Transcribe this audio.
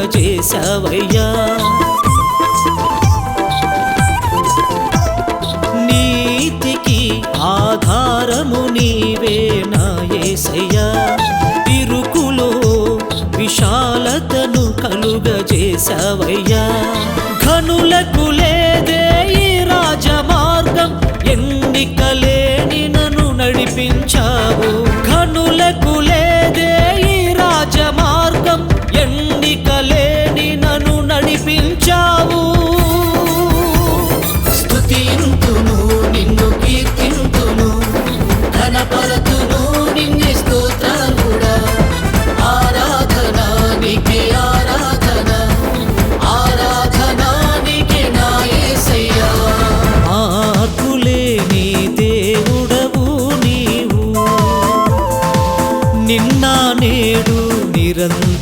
కలుగజేశావయ్యా. నీతికి ఆధారము నీవే నా యేసయ్యా. ఇరుకులో విశాలతను కలుగజేశావయ్యా. ఘనులకు లేదే ఈ రాజమార్గం, ఎన్నికలేని నన్ను నడిపించావు. ఘనులకు లేదే ఈ రాజమార్గం, ఎన్నికలేని నన్ను నడిపించావు. స్తుతింతును నిన్ను కీర్తింతును, ఘనపరతును నిన్నే స్తోత్రాలుడా. ఆరాధన నీకే ఆరాధన, ఆరాధన నీకే నా యేసయ్యా. మార్పులేని దేవుడవు నీవు, నిన్న నేడు నిరంతరం